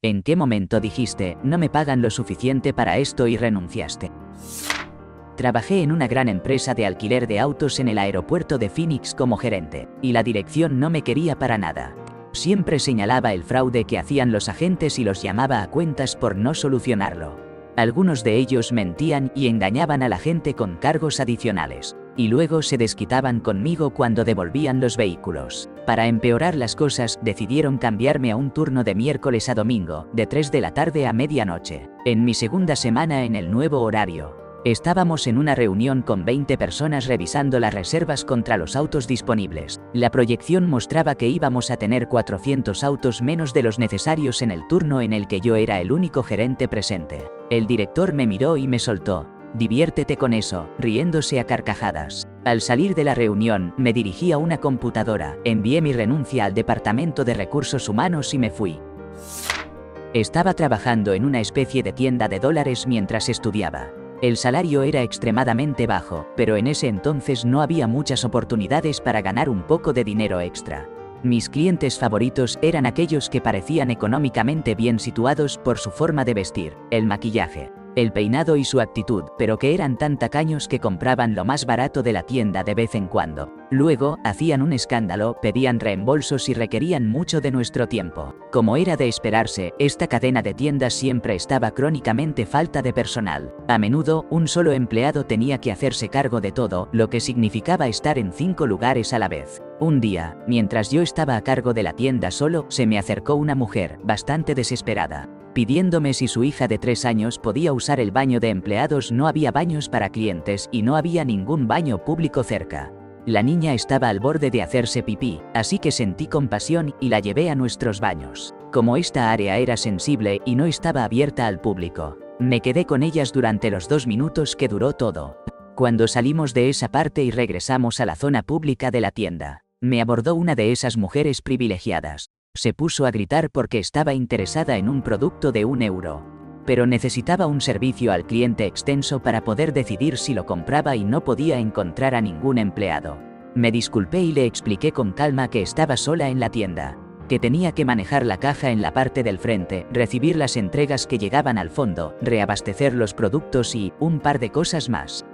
¿En qué momento dijiste, no me pagan lo suficiente para esto y renunciaste? Trabajé en una gran empresa de alquiler de autos en el aeropuerto de Phoenix como gerente, y la dirección no me quería para nada. Siempre señalaba el fraude que hacían los agentes y los llamaba a cuentas por no solucionarlo. Algunos de ellos mentían y engañaban a la gente con cargos adicionales, y luego se desquitaban conmigo cuando devolvían los vehículos. Para empeorar las cosas, decidieron cambiarme a un turno de miércoles a domingo, de 3 de la tarde a medianoche. En mi segunda semana en el nuevo horario, estábamos en una reunión con 20 personas revisando las reservas contra los autos disponibles. La proyección mostraba que íbamos a tener 400 autos menos de los necesarios en el turno en el que yo era el único gerente presente. El director me miró y me soltó: diviértete con eso, riéndose a carcajadas. Al salir de la reunión, me dirigí a una computadora, envié mi renuncia al departamento de recursos humanos y me fui. Estaba trabajando en una especie de tienda de dólares mientras estudiaba. El salario era extremadamente bajo, pero en ese entonces no había muchas oportunidades para ganar un poco de dinero extra. Mis clientes favoritos eran aquellos que parecían económicamente bien situados por su forma de vestir, el maquillaje, el peinado y su actitud, pero que eran tan tacaños que compraban lo más barato de la tienda de vez en cuando. Luego, hacían un escándalo, pedían reembolsos y requerían mucho de nuestro tiempo. Como era de esperarse, esta cadena de tiendas siempre estaba crónicamente falta de personal. A menudo, un solo empleado tenía que hacerse cargo de todo, lo que significaba estar en 5 lugares a la vez. Un día, mientras yo estaba a cargo de la tienda solo, se me acercó una mujer, bastante desesperada, pidiéndome si su hija de 3 años podía usar el baño de empleados. No había baños para clientes y no había ningún baño público cerca. La niña estaba al borde de hacerse pipí, así que sentí compasión y la llevé a nuestros baños. Como esta área era sensible y no estaba abierta al público, me quedé con ellas durante los 2 minutos que duró todo. Cuando salimos de esa parte y regresamos a la zona pública de la tienda, me abordó una de esas mujeres privilegiadas. Se puso a gritar porque estaba interesada en un producto de €1, pero necesitaba un servicio al cliente extenso para poder decidir si lo compraba y no podía encontrar a ningún empleado. Me disculpé y le expliqué con calma que estaba sola en la tienda, que tenía que manejar la caja en la parte del frente, recibir las entregas que llegaban al fondo, reabastecer los productos y un par de cosas más.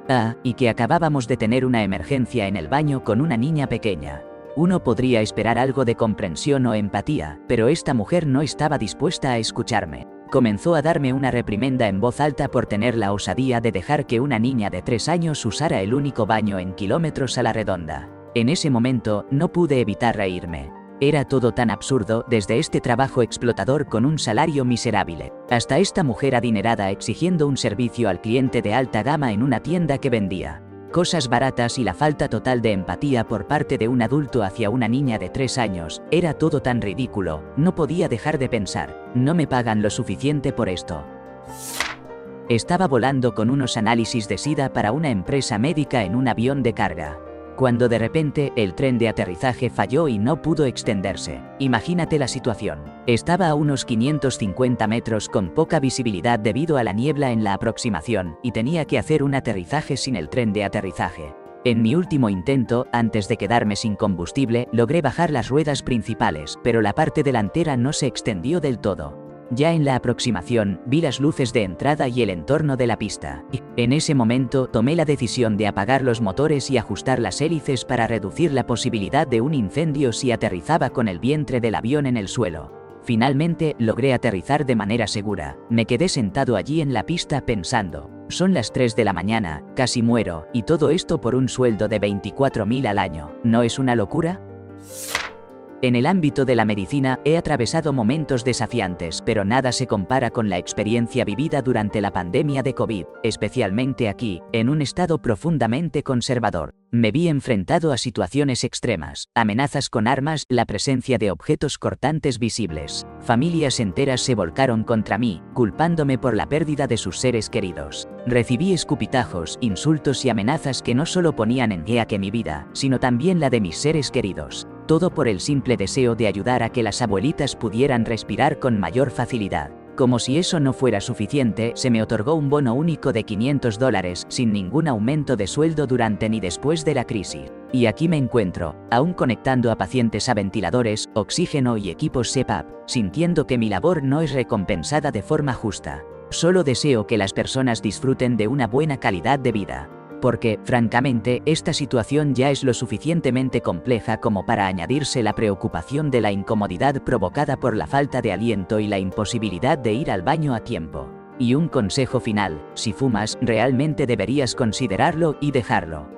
Y que acabábamos de tener una emergencia en el baño con una niña pequeña. Uno podría esperar algo de comprensión o empatía, pero esta mujer no estaba dispuesta a escucharme. Comenzó a darme una reprimenda en voz alta por tener la osadía de dejar que una niña de 3 años usara el único baño en kilómetros a la redonda. En ese momento, no pude evitar reírme. Era todo tan absurdo, desde este trabajo explotador con un salario miserable, hasta esta mujer adinerada exigiendo un servicio al cliente de alta gama en una tienda que vendía cosas baratas, y la falta total de empatía por parte de un adulto hacia una niña de 3 años, era todo tan ridículo. No podía dejar de pensar, no me pagan lo suficiente por esto. Estaba volando con unos análisis de SIDA para una empresa médica en un avión de carga, cuando de repente el tren de aterrizaje falló y no pudo extenderse. Imagínate la situación. Estaba a unos 550 metros con poca visibilidad debido a la niebla en la aproximación, y tenía que hacer un aterrizaje sin el tren de aterrizaje. En mi último intento, antes de quedarme sin combustible, logré bajar las ruedas principales, pero la parte delantera no se extendió del todo. Ya en la aproximación, vi las luces de entrada y el entorno de la pista. En ese momento, tomé la decisión de apagar los motores y ajustar las hélices para reducir la posibilidad de un incendio si aterrizaba con el vientre del avión en el suelo. Finalmente, logré aterrizar de manera segura. Me quedé sentado allí en la pista pensando, son las 3 de la mañana, casi muero, y todo esto por un sueldo de 24.000 al año. ¿No es una locura? En el ámbito de la medicina, he atravesado momentos desafiantes, pero nada se compara con la experiencia vivida durante la pandemia de COVID, especialmente aquí, en un estado profundamente conservador. Me vi enfrentado a situaciones extremas, amenazas con armas, la presencia de objetos cortantes visibles. Familias enteras se volcaron contra mí, culpándome por la pérdida de sus seres queridos. Recibí escupitajos, insultos y amenazas que no solo ponían en jaque mi vida, sino también la de mis seres queridos. Todo por el simple deseo de ayudar a que las abuelitas pudieran respirar con mayor facilidad. Como si eso no fuera suficiente, se me otorgó un bono único de $500 sin ningún aumento de sueldo durante ni después de la crisis. Y aquí me encuentro, aún conectando a pacientes a ventiladores, oxígeno y equipos CPAP, sintiendo que mi labor no es recompensada de forma justa. Solo deseo que las personas disfruten de una buena calidad de vida. Porque, francamente, esta situación ya es lo suficientemente compleja como para añadirse la preocupación de la incomodidad provocada por la falta de aliento y la imposibilidad de ir al baño a tiempo. Y un consejo final: si fumas, realmente deberías considerarlo y dejarlo.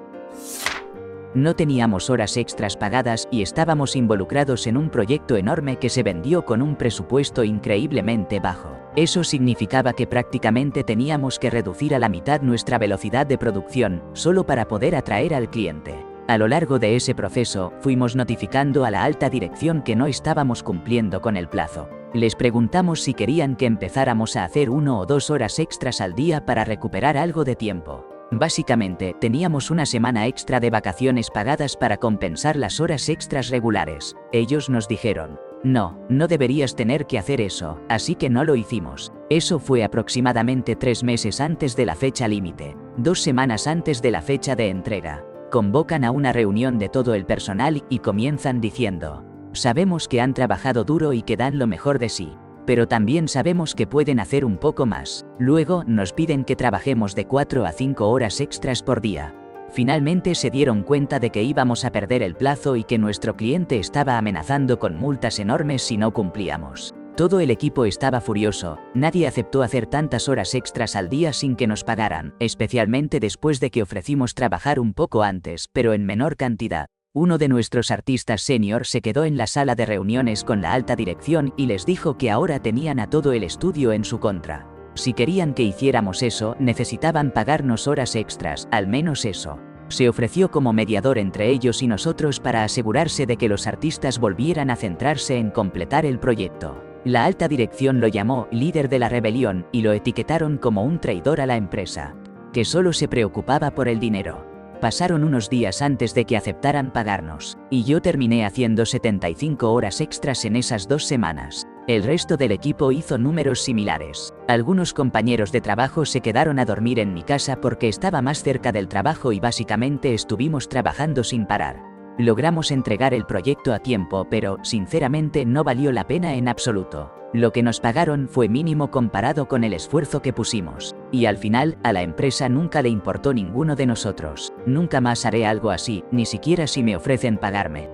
No teníamos horas extras pagadas y estábamos involucrados en un proyecto enorme que se vendió con un presupuesto increíblemente bajo. Eso significaba que prácticamente teníamos que reducir a la mitad nuestra velocidad de producción, solo para poder atraer al cliente. A lo largo de ese proceso, fuimos notificando a la alta dirección que no estábamos cumpliendo con el plazo. Les preguntamos si querían que empezáramos a hacer 1 o 2 horas extras al día para recuperar algo de tiempo. Básicamente, teníamos una semana extra de vacaciones pagadas para compensar las horas extras regulares. Ellos nos dijeron: no deberías tener que hacer eso, así que no lo hicimos. Eso fue aproximadamente 3 meses antes de la fecha límite, 2 semanas antes de la fecha de entrega. Convocan a una reunión de todo el personal y comienzan diciendo: sabemos que han trabajado duro y que dan lo mejor de sí, pero también sabemos que pueden hacer un poco más. Luego nos piden que trabajemos de 4 a 5 horas extras por día. Finalmente se dieron cuenta de que íbamos a perder el plazo y que nuestro cliente estaba amenazando con multas enormes si no cumplíamos. Todo el equipo estaba furioso, nadie aceptó hacer tantas horas extras al día sin que nos pagaran, especialmente después de que ofrecimos trabajar un poco antes, pero en menor cantidad. Uno de nuestros artistas senior se quedó en la sala de reuniones con la alta dirección y les dijo que ahora tenían a todo el estudio en su contra. Si querían que hiciéramos eso, necesitaban pagarnos horas extras, al menos eso. Se ofreció como mediador entre ellos y nosotros para asegurarse de que los artistas volvieran a centrarse en completar el proyecto. La alta dirección lo llamó líder de la rebelión y lo etiquetaron como un traidor a la empresa, que solo se preocupaba por el dinero. Pasaron unos días antes de que aceptaran pagarnos, y yo terminé haciendo 75 horas extras en esas 2 semanas. El resto del equipo hizo números similares. Algunos compañeros de trabajo se quedaron a dormir en mi casa porque estaba más cerca del trabajo y básicamente estuvimos trabajando sin parar. Logramos entregar el proyecto a tiempo, pero, sinceramente, no valió la pena en absoluto. Lo que nos pagaron fue mínimo comparado con el esfuerzo que pusimos. Y al final, a la empresa nunca le importó ninguno de nosotros. Nunca más haré algo así, ni siquiera si me ofrecen pagarme.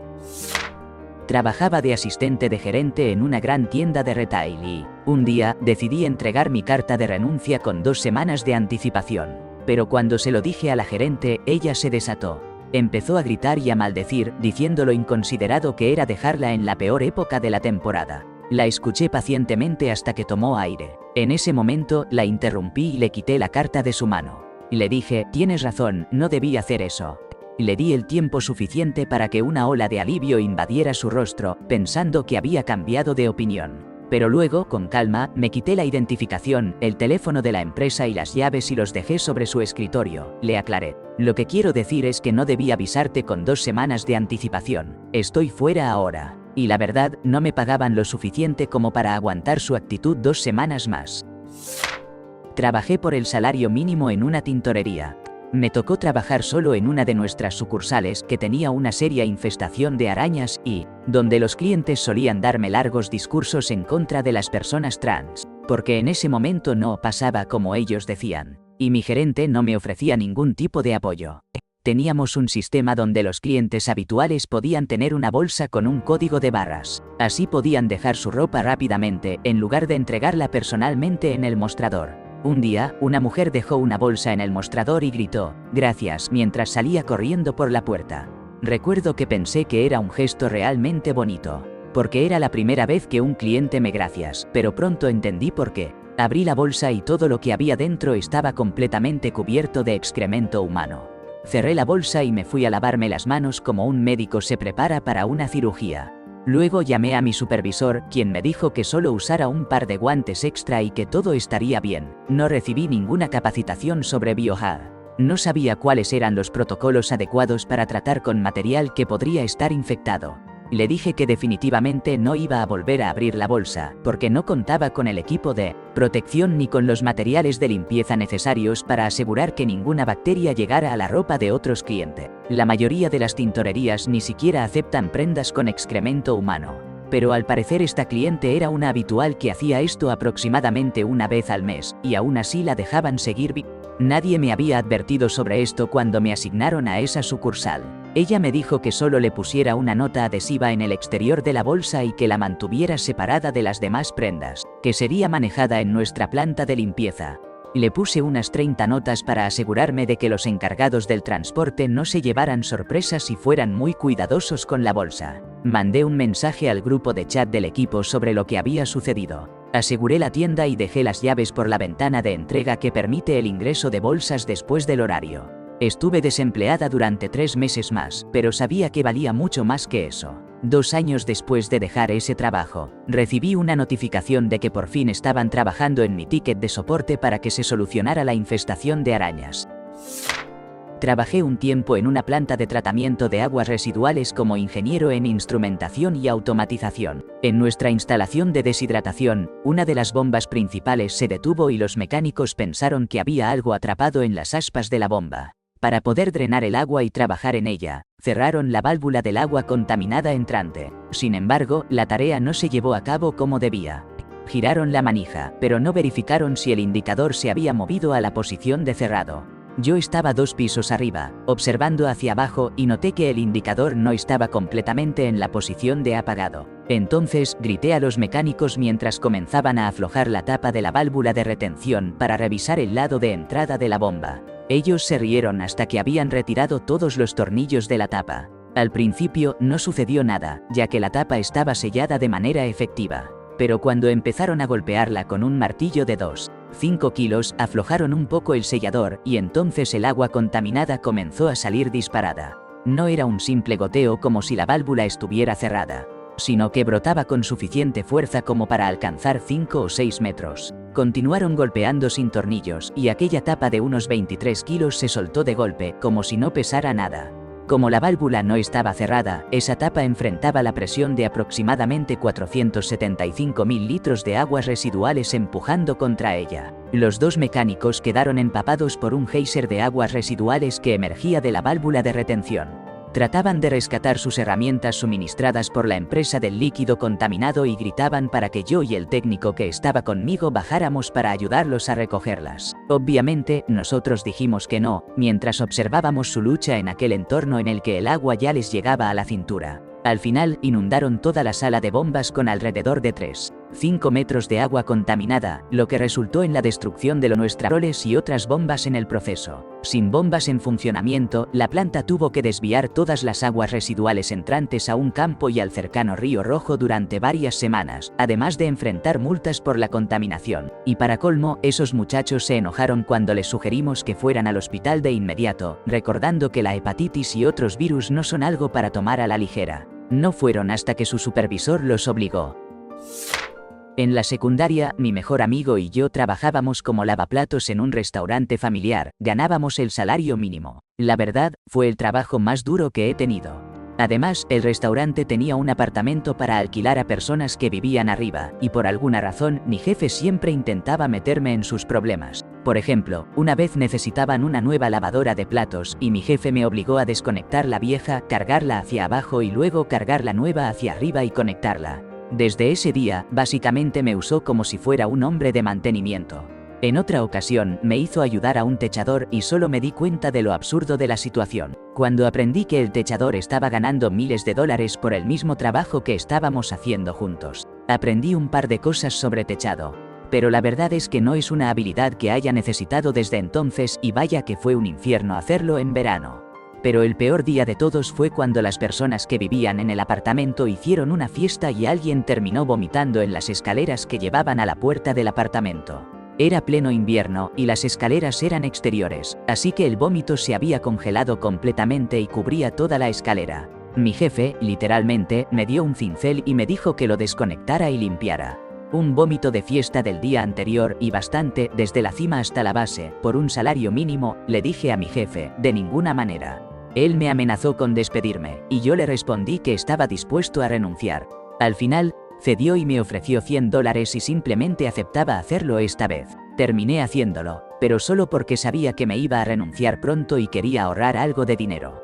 Trabajaba de asistente de gerente en una gran tienda de retail y, un día, decidí entregar mi carta de renuncia con 2 semanas de anticipación. Pero cuando se lo dije a la gerente, ella se desató. Empezó a gritar y a maldecir, diciendo lo inconsiderado que era dejarla en la peor época de la temporada. La escuché pacientemente hasta que tomó aire. En ese momento, la interrumpí y le quité la carta de su mano. Le dije: tienes razón, no debí hacer eso. Le di el tiempo suficiente para que una ola de alivio invadiera su rostro, pensando que había cambiado de opinión. Pero luego, con calma, me quité la identificación, el teléfono de la empresa y las llaves y los dejé sobre su escritorio. Le aclaré: lo que quiero decir es que no debí avisarte con 2 semanas de anticipación. Estoy fuera ahora. Y la verdad, no me pagaban lo suficiente como para aguantar su actitud 2 semanas más. Trabajé por el salario mínimo en una tintorería. Me tocó trabajar solo en una de nuestras sucursales que tenía una seria infestación de arañas y, donde los clientes solían darme largos discursos en contra de las personas trans, porque en ese momento no pasaba como ellos decían, y mi gerente no me ofrecía ningún tipo de apoyo. Teníamos un sistema donde los clientes habituales podían tener una bolsa con un código de barras. Así podían dejar su ropa rápidamente, en lugar de entregarla personalmente en el mostrador. Un día, una mujer dejó una bolsa en el mostrador y gritó: «Gracias», mientras salía corriendo por la puerta. Recuerdo que pensé que era un gesto realmente bonito, porque era la primera vez que un cliente me gracias, pero pronto entendí por qué. Abrí la bolsa y todo lo que había dentro estaba completamente cubierto de excremento humano. Cerré la bolsa y me fui a lavarme las manos como un médico se prepara para una cirugía. Luego llamé a mi supervisor, quien me dijo que solo usara un par de guantes extra y que todo estaría bien. No recibí ninguna capacitación sobre biohazard. No sabía cuáles eran los protocolos adecuados para tratar con material que podría estar infectado. Le dije que definitivamente no iba a volver a abrir la bolsa, porque no contaba con el equipo de protección ni con los materiales de limpieza necesarios para asegurar que ninguna bacteria llegara a la ropa de otros clientes. La mayoría de las tintorerías ni siquiera aceptan prendas con excremento humano. Pero al parecer esta cliente era una habitual que hacía esto aproximadamente una vez al mes, y aún así la dejaban seguir Nadie me había advertido sobre esto cuando me asignaron a esa sucursal. Ella me dijo que solo le pusiera una nota adhesiva en el exterior de la bolsa y que la mantuviera separada de las demás prendas, que sería manejada en nuestra planta de limpieza. Le puse unas 30 notas para asegurarme de que los encargados del transporte no se llevaran sorpresas y fueran muy cuidadosos con la bolsa. Mandé un mensaje al grupo de chat del equipo sobre lo que había sucedido. Aseguré la tienda y dejé las llaves por la ventana de entrega que permite el ingreso de bolsas después del horario. Estuve desempleada durante 3 meses más, pero sabía que valía mucho más que eso. 2 años después de dejar ese trabajo, recibí una notificación de que por fin estaban trabajando en mi ticket de soporte para que se solucionara la infestación de arañas. Trabajé un tiempo en una planta de tratamiento de aguas residuales como ingeniero en instrumentación y automatización. En nuestra instalación de deshidratación, una de las bombas principales se detuvo y los mecánicos pensaron que había algo atrapado en las aspas de la bomba. Para poder drenar el agua y trabajar en ella, cerraron la válvula del agua contaminada entrante. Sin embargo, la tarea no se llevó a cabo como debía. Giraron la manija, pero no verificaron si el indicador se había movido a la posición de cerrado. Yo estaba 2 pisos arriba, observando hacia abajo y noté que el indicador no estaba completamente en la posición de apagado. Entonces grité a los mecánicos mientras comenzaban a aflojar la tapa de la válvula de retención para revisar el lado de entrada de la bomba. Ellos se rieron hasta que habían retirado todos los tornillos de la tapa. Al principio no sucedió nada, ya que la tapa estaba sellada de manera efectiva. Pero cuando empezaron a golpearla con un martillo de 2,5 kilos, aflojaron un poco el sellador y entonces el agua contaminada comenzó a salir disparada. No era un simple goteo como si la válvula estuviera cerrada, sino que brotaba con suficiente fuerza como para alcanzar 5 o 6 metros. Continuaron golpeando sin tornillos y aquella tapa de unos 23 kilos se soltó de golpe, como si no pesara nada. Como la válvula no estaba cerrada, esa tapa enfrentaba la presión de aproximadamente 475.000 litros de aguas residuales empujando contra ella. Los 2 mecánicos quedaron empapados por un geyser de aguas residuales que emergía de la válvula de retención. Trataban de rescatar sus herramientas suministradas por la empresa del líquido contaminado y gritaban para que yo y el técnico que estaba conmigo bajáramos para ayudarlos a recogerlas. Obviamente, nosotros dijimos que no, mientras observábamos su lucha en aquel entorno en el que el agua ya les llegaba a la cintura. Al final, inundaron toda la sala de bombas con alrededor de 3,5 metros de agua contaminada, lo que resultó en la destrucción de nuestras roles y otras bombas en el proceso. Sin bombas en funcionamiento, la planta tuvo que desviar todas las aguas residuales entrantes a un campo y al cercano Río Rojo durante varias semanas, además de enfrentar multas por la contaminación. Y para colmo, esos muchachos se enojaron cuando les sugerimos que fueran al hospital de inmediato, recordando que la hepatitis y otros virus no son algo para tomar a la ligera. No fueron hasta que su supervisor los obligó. En la secundaria, mi mejor amigo y yo trabajábamos como lavaplatos en un restaurante familiar, ganábamos el salario mínimo. La verdad, fue el trabajo más duro que he tenido. Además, el restaurante tenía un apartamento para alquilar a personas que vivían arriba, y por alguna razón, mi jefe siempre intentaba meterme en sus problemas. Por ejemplo, una vez necesitaban una nueva lavadora de platos, y mi jefe me obligó a desconectar la vieja, cargarla hacia abajo y luego cargar la nueva hacia arriba y conectarla. Desde ese día, básicamente me usó como si fuera un hombre de mantenimiento. En otra ocasión, me hizo ayudar a un techador y solo me di cuenta de lo absurdo de la situación, cuando aprendí que el techador estaba ganando miles de dólares por el mismo trabajo que estábamos haciendo juntos. Aprendí un par de cosas sobre techado, pero la verdad es que no es una habilidad que haya necesitado desde entonces y vaya que fue un infierno hacerlo en verano. Pero el peor día de todos fue cuando las personas que vivían en el apartamento hicieron una fiesta y alguien terminó vomitando en las escaleras que llevaban a la puerta del apartamento. Era pleno invierno y las escaleras eran exteriores, así que el vómito se había congelado completamente y cubría toda la escalera. Mi jefe, literalmente, me dio un cincel y me dijo que lo desconectara y limpiara. Un vómito de fiesta del día anterior y bastante, desde la cima hasta la base, por un salario mínimo, le dije a mi jefe, de ninguna manera. Él me amenazó con despedirme, y yo le respondí que estaba dispuesto a renunciar. Al final, cedió y me ofreció $100 y simplemente aceptaba hacerlo esta vez. Terminé haciéndolo, pero solo porque sabía que me iba a renunciar pronto y quería ahorrar algo de dinero.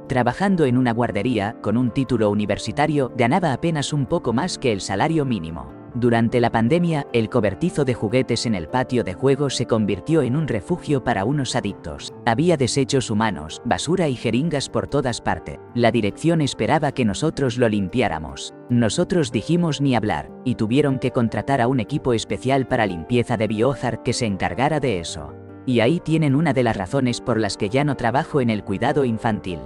Trabajando en una guardería, con un título universitario, ganaba apenas un poco más que el salario mínimo. Durante la pandemia, el cobertizo de juguetes en el patio de juegos se convirtió en un refugio para unos adictos. Había desechos humanos, basura y jeringas por todas partes. La dirección esperaba que nosotros lo limpiáramos. Nosotros dijimos ni hablar, y tuvieron que contratar a un equipo especial para limpieza de Biohazard que se encargara de eso. Y ahí tienen una de las razones por las que ya no trabajo en el cuidado infantil.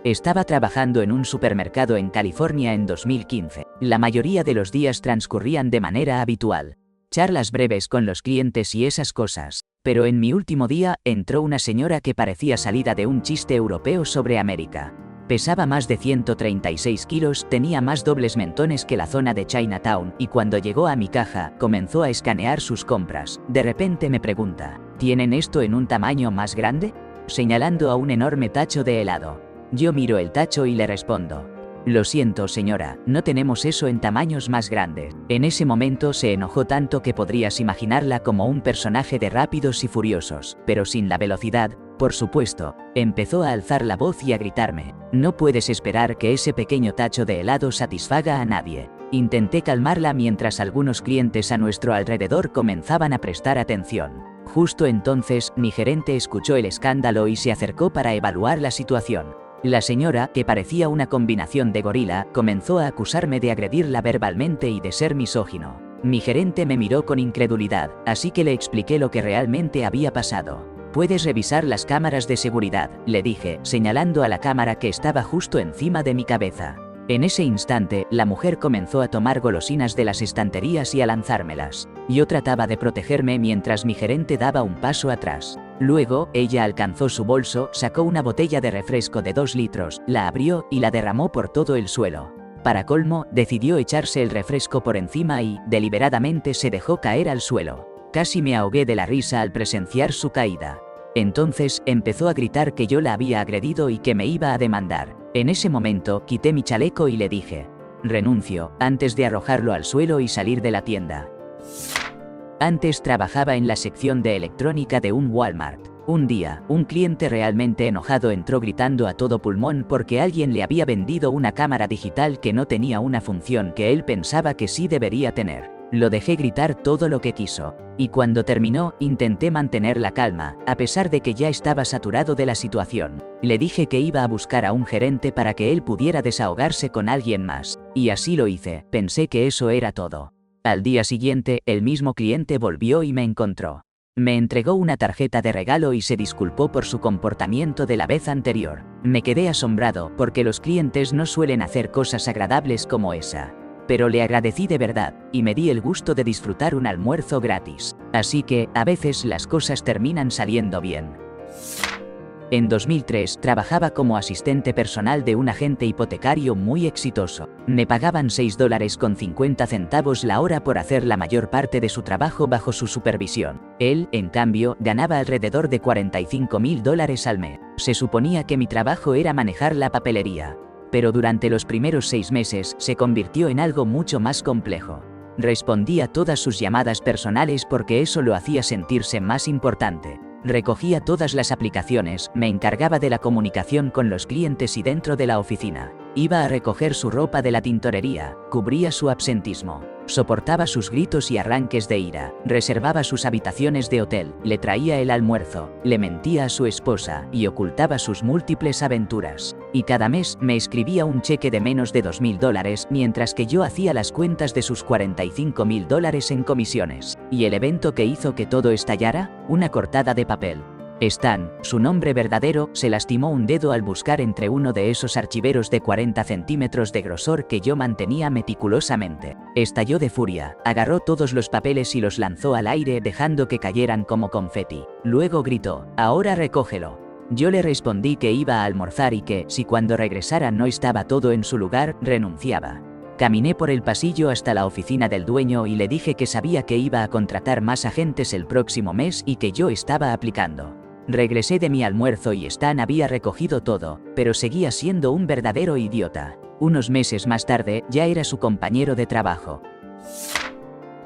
Estaba trabajando en un supermercado en California en 2015. La mayoría de los días transcurrían de manera habitual. Charlas breves con los clientes y esas cosas. Pero en mi último día, entró una señora que parecía salida de un chiste europeo sobre América. Pesaba más de 136 kilos, tenía más dobles mentones que la zona de Chinatown, y cuando llegó a mi caja, comenzó a escanear sus compras. De repente me pregunta, ¿tienen esto en un tamaño más grande? Señalando a un enorme tacho de helado. Yo miro el tacho y le respondo, lo siento señora, no tenemos eso en tamaños más grandes. En ese momento se enojó tanto que podrías imaginarla como un personaje de Rápidos y Furiosos, pero sin la velocidad, por supuesto. Empezó a alzar la voz y a gritarme, no puedes esperar que ese pequeño tacho de helado satisfaga a nadie. Intenté calmarla mientras algunos clientes a nuestro alrededor comenzaban a prestar atención. Justo entonces, mi gerente escuchó el escándalo y se acercó para evaluar la situación. La señora, que parecía una combinación de gorila, comenzó a acusarme de agredirla verbalmente y de ser misógino. Mi gerente me miró con incredulidad, así que le expliqué lo que realmente había pasado. Puedes revisar las cámaras de seguridad, le dije, señalando a la cámara que estaba justo encima de mi cabeza. En ese instante, la mujer comenzó a tomar golosinas de las estanterías y a lanzármelas. Yo trataba de protegerme mientras mi gerente daba un paso atrás. Luego, ella alcanzó su bolso, sacó una botella de refresco de 2 litros, la abrió y la derramó por todo el suelo. Para colmo, decidió echarse el refresco por encima y, deliberadamente, se dejó caer al suelo. Casi me ahogué de la risa al presenciar su caída. Entonces, empezó a gritar que yo la había agredido y que me iba a demandar. En ese momento, quité mi chaleco y le dije, renuncio, antes de arrojarlo al suelo y salir de la tienda. Antes trabajaba en la sección de electrónica de un Walmart. Un día, un cliente realmente enojado entró gritando a todo pulmón porque alguien le había vendido una cámara digital que no tenía una función que él pensaba que sí debería tener. Lo dejé gritar todo lo que quiso. Y cuando terminó, intenté mantener la calma, a pesar de que ya estaba saturado de la situación. Le dije que iba a buscar a un gerente para que él pudiera desahogarse con alguien más. Y así lo hice, pensé que eso era todo. Al día siguiente, el mismo cliente volvió y me encontró. Me entregó una tarjeta de regalo y se disculpó por su comportamiento de la vez anterior. Me quedé asombrado porque los clientes no suelen hacer cosas agradables como esa. Pero le agradecí de verdad, y me di el gusto de disfrutar un almuerzo gratis. Así que, a veces las cosas terminan saliendo bien. En 2003 trabajaba como asistente personal de un agente hipotecario muy exitoso. Me pagaban $6.50 la hora por hacer la mayor parte de su trabajo bajo su supervisión. Él, en cambio, ganaba alrededor de $45.000 al mes. Se suponía que mi trabajo era manejar la papelería. Pero durante los primeros 6 meses se convirtió en algo mucho más complejo. Respondía todas sus llamadas personales porque eso lo hacía sentirse más importante. Recogía todas las aplicaciones, me encargaba de la comunicación con los clientes y dentro de la oficina. Iba a recoger su ropa de la tintorería, cubría su absentismo. Soportaba sus gritos y arranques de ira, reservaba sus habitaciones de hotel, le traía el almuerzo, le mentía a su esposa y ocultaba sus múltiples aventuras. Y cada mes me escribía un cheque de menos de $2.000 mientras que yo hacía las cuentas de sus $45.000 en comisiones. ¿Y el evento que hizo que todo estallara? Una cortada de papel. Stan, su nombre verdadero, se lastimó un dedo al buscar entre uno de esos archiveros de 40 centímetros de grosor que yo mantenía meticulosamente. Estalló de furia, agarró todos los papeles y los lanzó al aire dejando que cayeran como confeti. Luego gritó, «Ahora recógelo». Yo le respondí que iba a almorzar y que, si cuando regresara no estaba todo en su lugar, renunciaba. Caminé por el pasillo hasta la oficina del dueño y le dije que sabía que iba a contratar más agentes el próximo mes y que yo estaba aplicando. Regresé de mi almuerzo y Stan había recogido todo, pero seguía siendo un verdadero idiota. Unos meses más tarde, ya era su compañero de trabajo.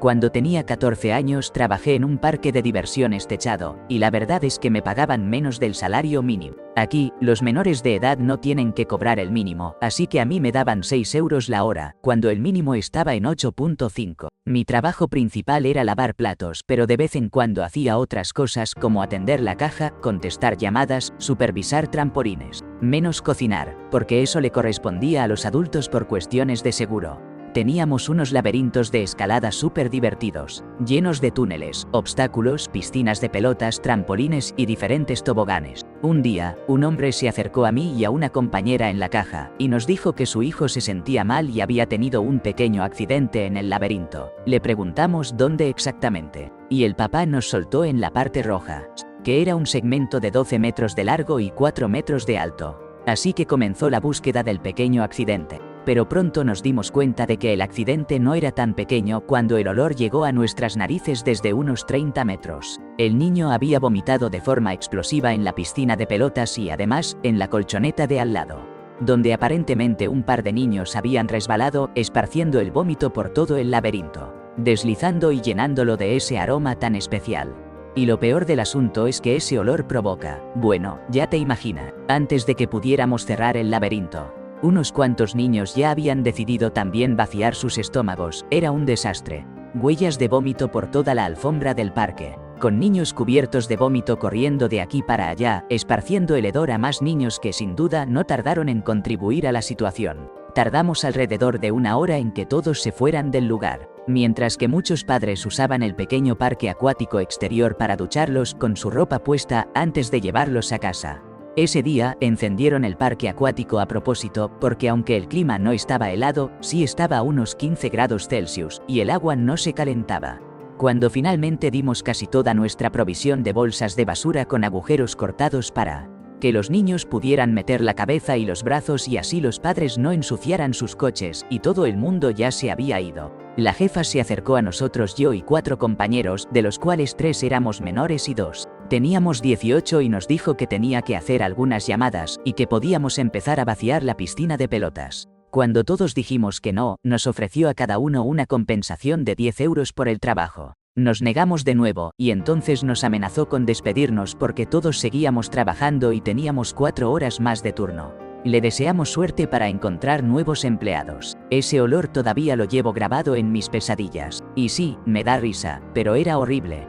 Cuando tenía 14 años trabajé en un parque de diversiones techado, y la verdad es que me pagaban menos del salario mínimo. Aquí, los menores de edad no tienen que cobrar el mínimo, así que a mí me daban 6 euros la hora, cuando el mínimo estaba en 8,5. Mi trabajo principal era lavar platos, pero de vez en cuando hacía otras cosas como atender la caja, contestar llamadas, supervisar trampolines. Menos cocinar, porque eso le correspondía a los adultos por cuestiones de seguro. Teníamos unos laberintos de escalada súper divertidos, llenos de túneles, obstáculos, piscinas de pelotas, trampolines y diferentes toboganes. Un día, un hombre se acercó a mí y a una compañera en la caja, y nos dijo que su hijo se sentía mal y había tenido un pequeño accidente en el laberinto. Le preguntamos dónde exactamente, y el papá nos soltó en la parte roja, que era un segmento de 12 metros de largo y 4 metros de alto. Así que comenzó la búsqueda del pequeño accidente. Pero pronto nos dimos cuenta de que el accidente no era tan pequeño cuando el olor llegó a nuestras narices desde unos 30 metros. El niño había vomitado de forma explosiva en la piscina de pelotas y además, en la colchoneta de al lado, donde aparentemente un par de niños habían resbalado, esparciendo el vómito por todo el laberinto, deslizando y llenándolo de ese aroma tan especial. Y lo peor del asunto es que ese olor provoca, bueno, ya te imaginas, antes de que pudiéramos cerrar el laberinto. Unos cuantos niños ya habían decidido también vaciar sus estómagos, era un desastre. Huellas de vómito por toda la alfombra del parque, con niños cubiertos de vómito corriendo de aquí para allá, esparciendo el hedor a más niños que sin duda no tardaron en contribuir a la situación. Tardamos alrededor de 1 hora en que todos se fueran del lugar, mientras que muchos padres usaban el pequeño parque acuático exterior para ducharlos con su ropa puesta antes de llevarlos a casa. Ese día encendieron el parque acuático a propósito, porque aunque el clima no estaba helado, sí estaba a unos 15 grados Celsius, y el agua no se calentaba. Cuando finalmente dimos casi toda nuestra provisión de bolsas de basura con agujeros cortados para que los niños pudieran meter la cabeza y los brazos y así los padres no ensuciaran sus coches, y todo el mundo ya se había ido. La jefa se acercó a nosotros, yo y 4 compañeros, de los cuales 3 éramos menores y 2 teníamos 18, y nos dijo que tenía que hacer algunas llamadas, y que podíamos empezar a vaciar la piscina de pelotas. Cuando todos dijimos que no, nos ofreció a cada uno una compensación de 10 euros por el trabajo. Nos negamos de nuevo, y entonces nos amenazó con despedirnos porque todos seguíamos trabajando y teníamos 4 horas más de turno. Le deseamos suerte para encontrar nuevos empleados. Ese olor todavía lo llevo grabado en mis pesadillas. Y sí, me da risa, pero era horrible.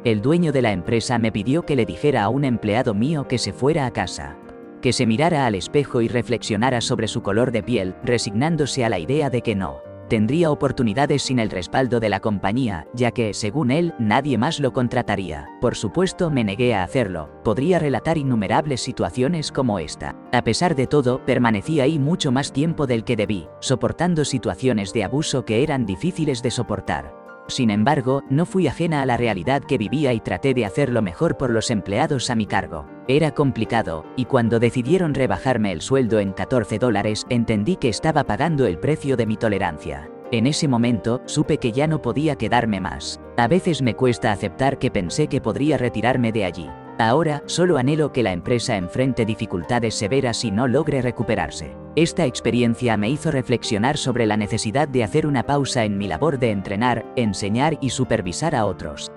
El dueño de la empresa me pidió que le dijera a un empleado mío que se fuera a casa, que se mirara al espejo y reflexionara sobre su color de piel, resignándose a la idea de que no tendría oportunidades sin el respaldo de la compañía, ya que, según él, nadie más lo contrataría. Por supuesto, me negué a hacerlo. Podría relatar innumerables situaciones como esta. A pesar de todo, permanecí ahí mucho más tiempo del que debí, soportando situaciones de abuso que eran difíciles de soportar. Sin embargo, no fui ajena a la realidad que vivía y traté de hacer lo mejor por los empleados a mi cargo. Era complicado, y cuando decidieron rebajarme el sueldo en $14, entendí que estaba pagando el precio de mi tolerancia. En ese momento, supe que ya no podía quedarme más. A veces me cuesta aceptar que pensé que podría retirarme de allí. Ahora, solo anhelo que la empresa enfrente dificultades severas y no logre recuperarse. Esta experiencia me hizo reflexionar sobre la necesidad de hacer una pausa en mi labor de entrenar, enseñar y supervisar a otros.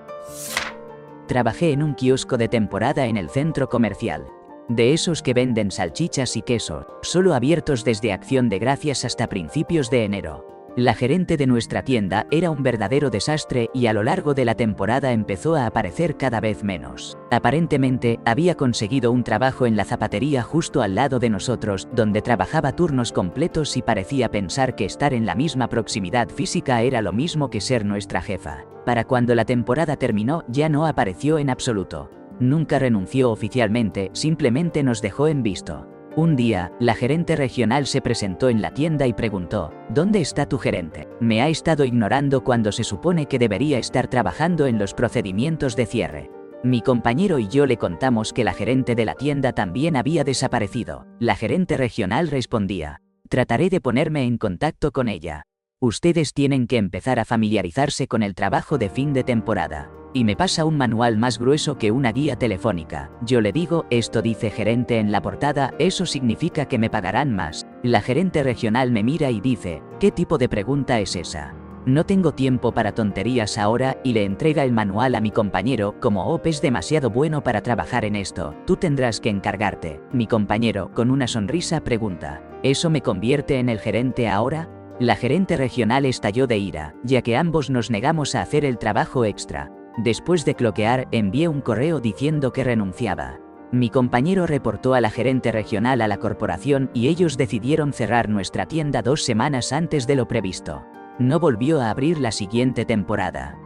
Trabajé en un kiosco de temporada en el centro comercial. De esos que venden salchichas y queso, solo abiertos desde Acción de Gracias hasta principios de enero. La gerente de nuestra tienda era un verdadero desastre y a lo largo de la temporada empezó a aparecer cada vez menos. Aparentemente, había conseguido un trabajo en la zapatería justo al lado de nosotros, donde trabajaba turnos completos y parecía pensar que estar en la misma proximidad física era lo mismo que ser nuestra jefa. Para cuando la temporada terminó, ya no apareció en absoluto. Nunca renunció oficialmente, simplemente nos dejó en visto. Un día, la gerente regional se presentó en la tienda y preguntó: ¿Dónde está tu gerente? Me ha estado ignorando cuando se supone que debería estar trabajando en los procedimientos de cierre. Mi compañero y yo le contamos que la gerente de la tienda también había desaparecido. La gerente regional respondía: trataré de ponerme en contacto con ella. Ustedes tienen que empezar a familiarizarse con el trabajo de fin de temporada. y me pasa un manual más grueso que una guía telefónica. Yo le digo, esto dice gerente en la portada, eso significa que me pagarán más. La gerente regional me mira y dice, ¿qué tipo de pregunta es esa? No tengo tiempo para tonterías ahora, y le entrega el manual a mi compañero, como Op es demasiado bueno para trabajar en esto, tú tendrás que encargarte. Mi compañero, con una sonrisa, pregunta, ¿eso me convierte en el gerente ahora? La gerente regional estalló de ira, ya que ambos nos negamos a hacer el trabajo extra. Después de cloquear, envié un correo diciendo que renunciaba. Mi compañero reportó a la gerente regional a la corporación y ellos decidieron cerrar nuestra tienda 2 semanas antes de lo previsto. No volvió a abrir la siguiente temporada.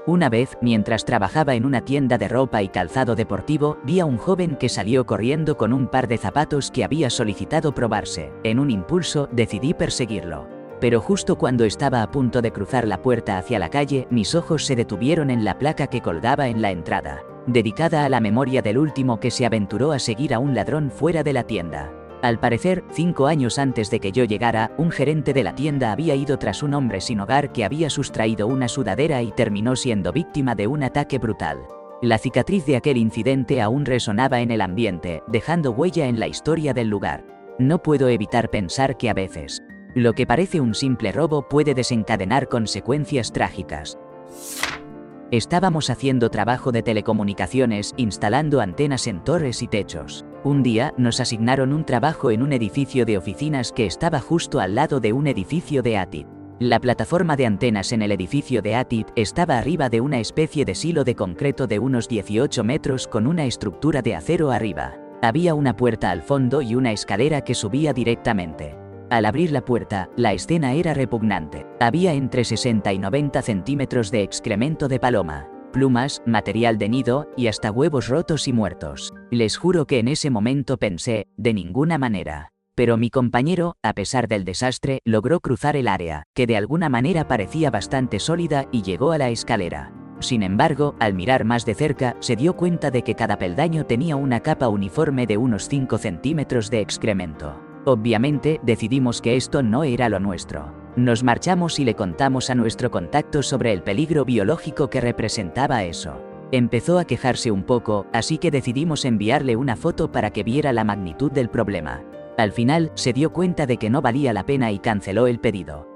Una vez, mientras trabajaba en una tienda de ropa y calzado deportivo, vi a un joven que salió corriendo con un par de zapatos que había solicitado probarse. En un impulso, decidí perseguirlo. Pero justo cuando estaba a punto de cruzar la puerta hacia la calle, mis ojos se detuvieron en la placa que colgaba en la entrada, dedicada a la memoria del último que se aventuró a seguir a un ladrón fuera de la tienda. Al parecer, 5 años antes de que yo llegara, un gerente de la tienda había ido tras un hombre sin hogar que había sustraído una sudadera y terminó siendo víctima de un ataque brutal. La cicatriz de aquel incidente aún resonaba en el ambiente, dejando huella en la historia del lugar. No puedo evitar pensar que a veces, lo que parece un simple robo puede desencadenar consecuencias trágicas. Estábamos haciendo trabajo de telecomunicaciones, instalando antenas en torres y techos. Un día, nos asignaron un trabajo en un edificio de oficinas que estaba justo al lado de un edificio de ATIP. La plataforma de antenas en el edificio de ATIP estaba arriba de una especie de silo de concreto de unos 18 metros con una estructura de acero arriba. Había una puerta al fondo y una escalera que subía directamente. Al abrir la puerta, la escena era repugnante. Había entre 60 y 90 centímetros de excremento de paloma, plumas, material de nido, y hasta huevos rotos y muertos. Les juro que en ese momento pensé, de ninguna manera. Pero mi compañero, a pesar del desastre, logró cruzar el área, que de alguna manera parecía bastante sólida, y llegó a la escalera. Sin embargo, al mirar más de cerca, se dio cuenta de que cada peldaño tenía una capa uniforme de unos 5 centímetros de excremento. Obviamente, decidimos que esto no era lo nuestro. Nos marchamos y le contamos a nuestro contacto sobre el peligro biológico que representaba eso. Empezó a quejarse un poco, así que decidimos enviarle una foto para que viera la magnitud del problema. Al final, se dio cuenta de que no valía la pena y canceló el pedido.